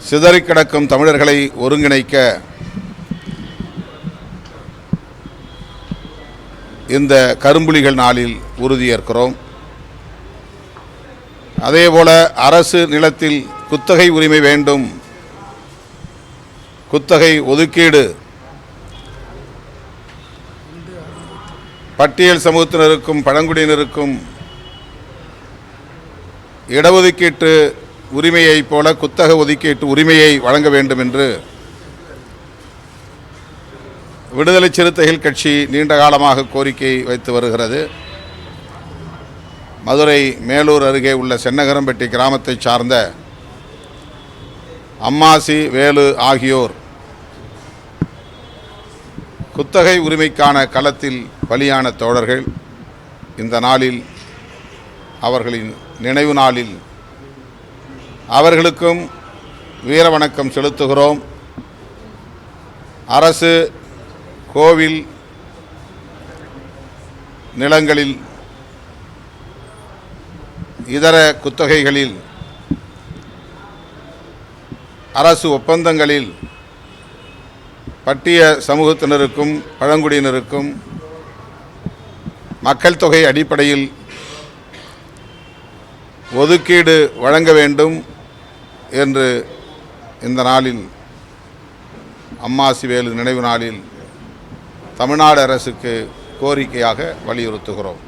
சிதறிக் கிடக்கும் தமிழர்களை ஒருங்கிணைக்க இந்த கரும்புலிகள் நாளில் உறுதியேற்கிறோம். அதேபோல அரசு நிலத்தில் குத்தகை உரிமை வேண்டும், குத்தகை ஒதுக்கீடு, பட்டியல் சமூகத்தினருக்கும் பழங்குடியினருக்கும் இடஒதுக்கீட்டு உரிமையைப் போல குத்தக ஒதுக்கீட்டு உரிமையை வழங்க வேண்டும் என்று விடுதலை சிறுத்தைகள் கட்சி நீண்ட காலமாக கோரிக்கை வைத்து வருகிறது. மதுரை மேலூர் அருகே உள்ள சென்னகரம்பட்டி கிராமத்தை சார்ந்த அம்மாசி, வேலு ஆகியோர் குத்தகை உரிமைக்கான களத்தில் பலியான தோழர்கள். இந்த நாளில், அவர்களின் நினைவு நாளில் அவர்களுக்கும் வீர வணக்கம் செலுத்துகிறோம். அரசு, கோவில் நிலங்களில், இதர குத்தகைகளில், அரசு ஒப்பந்தங்களில் பட்டிய சமூகத்தினருக்கும் பழங்குடியினருக்கும் மக்கள் தொகை அடிப்படையில் ஒதுக்கீடு வழங்க வேண்டும் என்று இந்த நாளில், அம்மாசி வேலு நினைவு நாளில் தமிழ்நாடு அரசுக்கு கோரிக்கையாக வலியுறுத்துகிறோம்.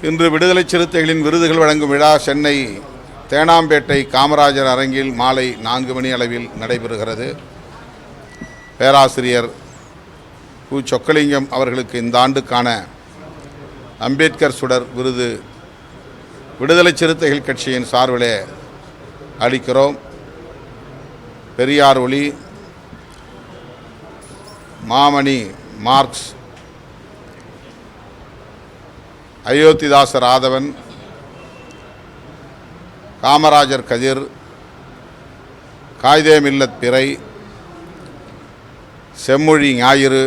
இன்று விடுதலை சிறுத்தைகளின் விருதுகள் வழங்கும் விழா சென்னை தேனாம்பேட்டை காமராஜர் அரங்கில் மாலை 4 மணி அளவில் நடைபெறுகிறது. பேராசிரியர் கு. சொக்கலிங்கம் அவர்களுக்கு இந்த ஆண்டுக்கான அம்பேத்கர் சுடர் விருது விடுதலை சிறுத்தைகள் கட்சியின் சார்பிலே அளிக்கிறோம். பெரியார் ஒளி, மாமணி மார்க்ஸ், அயோத்திதாச ராதவன், காமராஜர் கதிர், காயிதே மில்லத் பிறை, செம்மொழி ஞாயிறு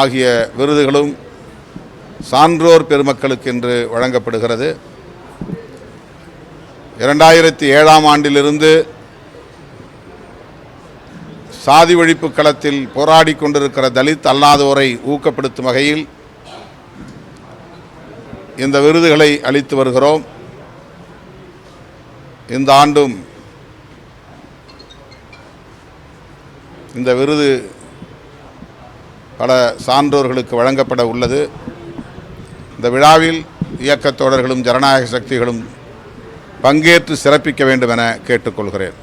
ஆகிய விருதுகளும் சான்றோர் பெருமக்களுக்கு என்று வழங்கப்படுகிறது. 2007ஆம் ஆண்டிலிருந்து சாதி ஒழிப்பு களத்தில் போராடி கொண்டிருக்கிற தலித் அல்லாதோரை ஊக்கப்படுத்தும் வகையில் இந்த விருதுகளை அளித்து வருகிறோம். இந்த ஆண்டும் இந்த விருது பல சான்றோர்களுக்கு வழங்கப்பட உள்ளது. இந்த விழாவில் இயக்கத் தோழர்களும் ஜனநாயக சக்திகளும் பங்கேற்று சிறப்பிக்க வேண்டும் என கேட்டுக்கொள்கிறேன்.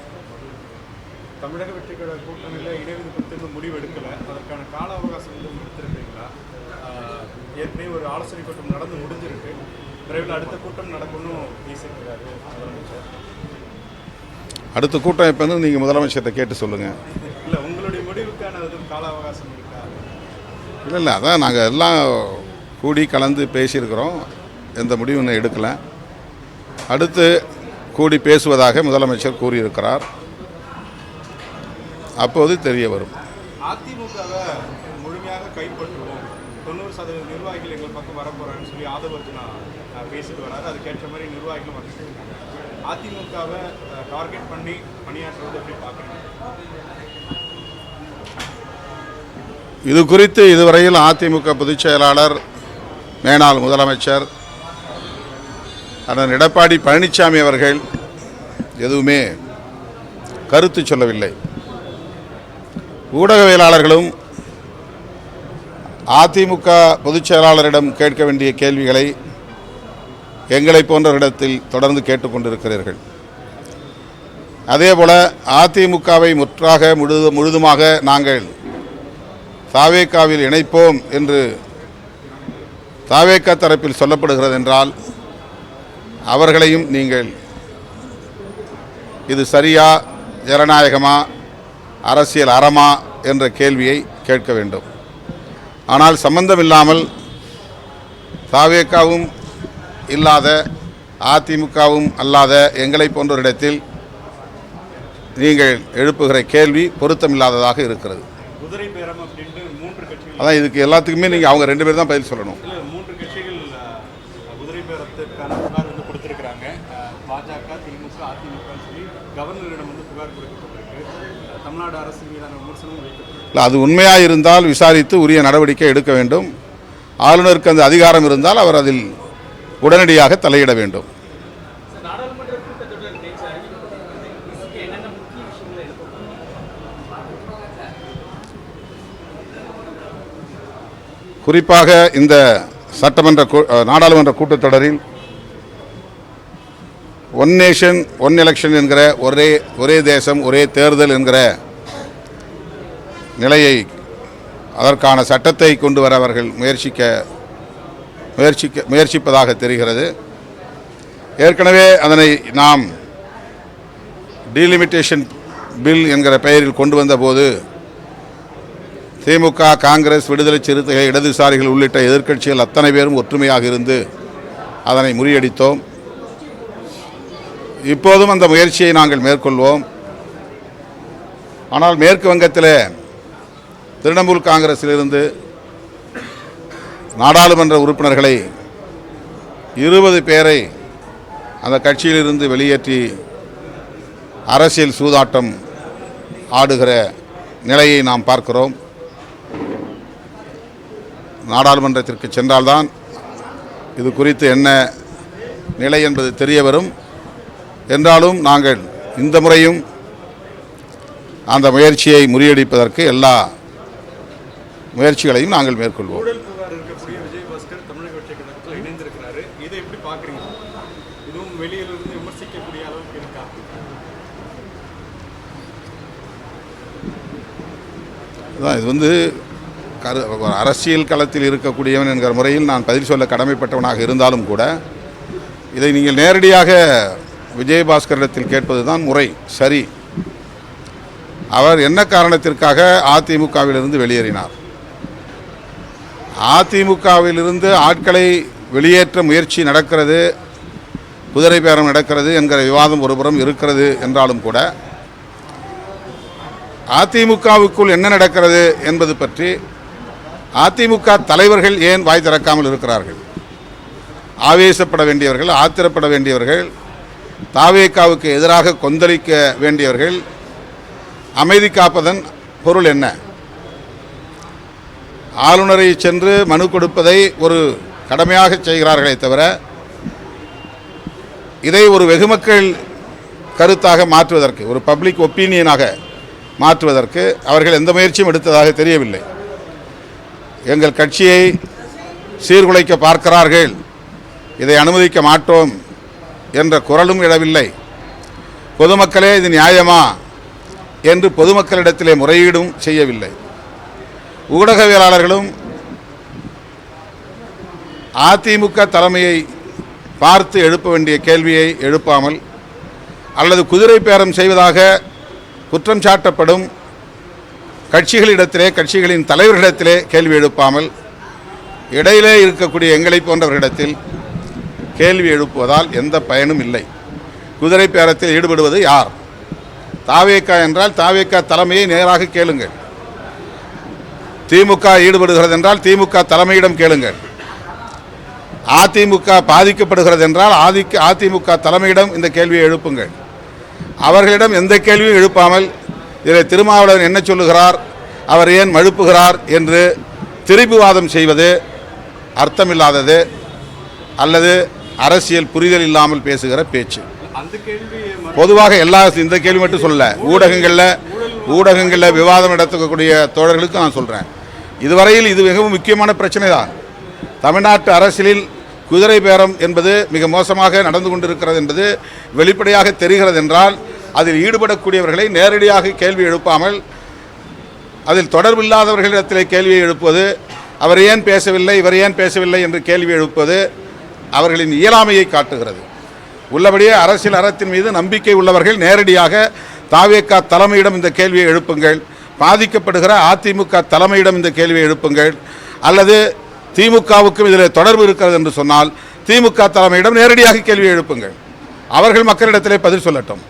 தமிழக வெற்றி கழக கூட்டணியில் இடைவெளி குறித்து முடிவு எடுக்கல, அதற்கான கால அவகாசம் எடுத்திருக்கீங்களா? ஏற்கனவே ஒரு ஆலோசனை கூட்டம் நடந்து முடிஞ்சிருக்கு, விரைவில் அடுத்த கூட்டம் நடக்கும்னு பேசியிருக்கிறாரு முதலமைச்சர். அடுத்த கூட்டம் எப்போ நீங்கள் முதலமைச்சர்கிட்ட கேட்டு சொல்லுங்கள். இல்லை, உங்களுடைய முடிவுக்கான கால அவகாசம் இருக்கா? இல்லை, அதான் நாங்கள் எல்லாம் கூடி கலந்து பேசியிருக்கிறோம். எந்த முடிவும் இன்னும் எடுக்கலை. அடுத்து கூடி பேசுவதாக முதலமைச்சர் கூறியிருக்கிறார். அப்போது தெரிய வரும். அதிமுகவை முழுமையாக கைப்பற்றுவோம், 90% நிர்வாகிகள் எங்கள் பக்கம் வரப்போறாங்கன்னு சொல்லி ஆதவர்ஜுனா பேசிட்டு வராரு. அதுக்கேற்ற மாதிரி நிர்வாகிகளும் வந்துருக்காங்க. அதிமுகவை டார்கெட் பண்ணி பணியாற்றுவது எப்படி பார்க்குறீங்க? இது குறித்து இதுவரையில் அதிமுக பொதுச் செயலாளர், மேனாள் முதலமைச்சர் அண்ணன் எடப்பாடி பழனிசாமி அவர்கள் எதுவுமே கருத்து சொல்லவில்லை. ஊடகவியலாளர்களும் அதிமுக பொதுச் செயலாளரிடம் கேட்க வேண்டிய கேள்விகளை எங்களை போன்றவரிடத்தில் தொடர்ந்து கேட்டுக்கொண்டிருக்கிறீர்கள். அதேபோல அதிமுகவை முற்றாக முழுதுமாக நாங்கள் தாவேகாவில் இணைப்போம் என்று தாவேகா தரப்பில் சொல்லப்படுகிறது என்றால், அவர்களையும் நீங்கள் இது சரியா, ஜனநாயகமா, அரசியல் அறமா என்ற கேள்வியை கேட்க வேண்டும். ஆனால் சம்பந்தமில்லாமல் தாவேகாவும் இல்லாத அதிமுகவும் அல்லாத எங்களை போன்றவரிடத்தில் நீங்கள் எழுப்புகிற கேள்வி பொருத்தமில்லாததாக இருக்கிறது. அதான் இதுக்கு எல்லாத்துக்குமே நீங்கள் அவங்க 2 பேர் தான் பதில் சொல்லணும். 3 கட்சிகள் குதிரை பேரத்திற்கான புகார் கொடுத்துருக்குறாங்க. பாஜக, திமுக, அதிமுகன்னு சொல்லி கவர்னரிடம் வந்து புகார் கொடுக்கப்பட்டிருக்கு. தமிழ்நாடு அரசு மீதான விமர்சனமும் வைக்கப்பட்டிருக்கு. இல்லை, அது உண்மையாக இருந்தால் விசாரித்து உரிய நடவடிக்கை எடுக்க வேண்டும். ஆளுநருக்கு அந்த அதிகாரம் இருந்தால் அவர் அதில் உடனடியாக தலையிட வேண்டும். குறிப்பாக இந்த நாடாளுமன்ற கூட்டத்தொடரில் ஒன் நேஷன் ஒன் எலெக்ஷன் என்கிற ஒரே தேசம் ஒரே தேர்தல் என்கிற நிலையை, அதற்கான சட்டத்தை கொண்டு வர அவர்கள் முயற்சிப்பதாக தெரிகிறது. ஏற்கனவே அதனை நாம் டீலிமிட்டேஷன் பில் என்கிற பெயரில் கொண்டு வந்தபோது திமுக, காங்கிரஸ், விடுதலை சிறுத்தைகள், இடதுசாரிகள் உள்ளிட்ட எதிர்க்கட்சிகள் அத்தனை பேரும் ஒற்றுமையாக இருந்து அதனை முறியடித்தோம். இப்போதும் அந்த முயற்சியை நாங்கள் மேற்கொள்வோம். ஆனால் மேற்கு வங்கத்தில் திரிணாமுல் காங்கிரஸிலிருந்து நாடாளுமன்ற உறுப்பினர்களை 20 பேரை அந்த கட்சியிலிருந்து வெளியேற்றி அரசியல் சூதாட்டம் ஆடுகிற நிலையை நாம் பார்க்கிறோம். நாடாளுமன்றத்திற்கு சென்றால்தான் இது குறித்து என்ன நிலை என்பது தெரிய வரும். என்றாலும் நாங்கள் இந்த முறையும் அந்த முயற்சியை முறியடிப்பதற்கு எல்லா முயற்சிகளையும் நாங்கள் மேற்கொள்வோம். ஊழல் புகார் இருக்கக்கூடிய விஜயபாஸ்கர் தமிழக வெற்றி கழகத்தில் இணைந்திருக்கிறாரு. இதை எப்படி பார்க்குறீங்க? இதுவும் வெளியிலிருந்து விமர்சிக்கக்கூடிய அளவுக்கு இருக்கா? இது அரசியல் களத்தில் இருக்கக்கூடியவன் என்கிற முறையில் நான் பதில் சொல்ல கடமைப்பட்டவனாக இருந்தாலும் கூட இதை நீங்கள் நேரடியாக விஜயபாஸ்கரிடத்தில் கேட்பது தான் முறை, சரி. அவர் என்ன காரணத்திற்காக அதிமுகவிலிருந்து வெளியேறினார்? அதிமுகவிலிருந்து ஆட்களை வெளியேற்ற முயற்சி நடக்கிறது, குதிரை பேரம் நடக்கிறது என்கிற விவாதம் ஒருபுறம் இருக்கிறது என்றாலும் கூட அதிமுகவுக்குள் என்ன நடக்கிறது என்பது பற்றி அதிமுக தலைவர்கள் ஏன் வாய் திறக்காமல் இருக்கிறார்கள்? ஆவேசப்பட வேண்டியவர்கள், ஆத்திரப்பட வேண்டியவர்கள், தாவேகாவுக்கு எதிராக கொந்தளிக்க வேண்டியவர்கள் அமைதி காப்பதன் பொருள் என்ன? ஆளுநரை சென்று மனு கொடுப்பதை ஒரு கடமையாக செய்கிறார்களே தவிர இதை ஒரு வெகுமக்கள் கருத்தாக மாற்றுவதற்கு, ஒரு பப்ளிக் ஒப்பீனியனாக மாற்றுவதற்கு அவர்கள் எந்த முயற்சியும் எடுத்ததாக தெரியவில்லை. எங்கள் கட்சியை சீர்குலைக்க பார்க்கிறார்கள், இதை அனுமதிக்க மாட்டோம் என்ற குரலும் எழவில்லை. பொதுமக்களே இது நியாயமா என்று பொதுமக்களிடத்திலே முறையீடும் செய்யவில்லை. ஊடகவியலாளர்களும் அதிமுக தலைமையை பார்த்து எழுப்ப வேண்டிய கேள்வியை எழுப்பாமல், அல்லது குதிரை பேரம் செய்வதாக குற்றம் சாட்டப்படும் கட்சிகளிடத்திலே, கட்சிகளின் தலைவர்களிடத்திலே கேள்வி எழுப்பாமல் இடையிலே இருக்கக்கூடிய எங்களை போன்றவர்களிடத்தில் கேள்வி எழுப்புவதால் எந்த பயனும் இல்லை. குதிரை பேரத்தில் ஈடுபடுவது யார்? தாவேகா என்றால் தாவேகா தலைமையை நேராக கேளுங்கள். திமுக ஈடுபடுகிறது என்றால் திமுக தலைமையிடம் கேளுங்கள். அதிமுக பாதிக்கப்படுகிறது என்றால் அதிமுக தலைமையிடம் இந்த கேள்வியை எழுப்புங்கள். அவர்களிடம் எந்த கேள்வியும் எழுப்பாமல் இதில் திருமாவளவன் என்ன சொல்லுகிறார், அவர் ஏன் மழுப்புகிறார் என்று திரிபுவாதம் செய்வது அர்த்தமில்லாதது, அல்லது அரசியல் புரிதல் இல்லாமல் பேசுகிற பேச்சு. பொதுவாக இந்த கேள்வி மட்டும் சொல்ல, ஊடகங்களில் விவாதம் நடத்தக்கூடிய தோழர்களுக்கு நான் சொல்கிறேன், இதுவரையில் இது மிகவும் முக்கியமான பிரச்சனை தான். தமிழ்நாட்டு அரசியலில் குதிரை பேரம் என்பது மிக மோசமாக நடந்து கொண்டிருக்கிறது என்பது வெளிப்படையாக தெரிகிறது என்றால் அதில் ஈடுபடக்கூடியவர்களை நேரடியாக கேள்வி எழுப்பாமல் அதில் தொடர்பில்லாதவர்களிடத்திலே கேள்வியை எழுப்புவது, அவர் ஏன் பேசவில்லை, இவர் ஏன் பேசவில்லை என்று கேள்வி எழுப்புவது அவர்களின் இயலாமையை காட்டுகிறது. உள்ளபடியே அரசியல் அறத்தின் மீது நம்பிக்கை உள்ளவர்கள் நேரடியாக தாவேகா தலைமையிடம் இந்த கேள்வியை எழுப்புங்கள், பாதிக்கப்படுகிற அதிமுக தலைமையிடம் இந்த கேள்வியை எழுப்புங்கள், அல்லது திமுகவுக்கும் இதில் தொடர்பு இருக்கிறது என்று சொன்னால் திமுக தலைமையிடம் நேரடியாக கேள்வி எழுப்புங்கள். அவர்கள் மக்களிடத்திலே பதில் சொல்லட்டும்.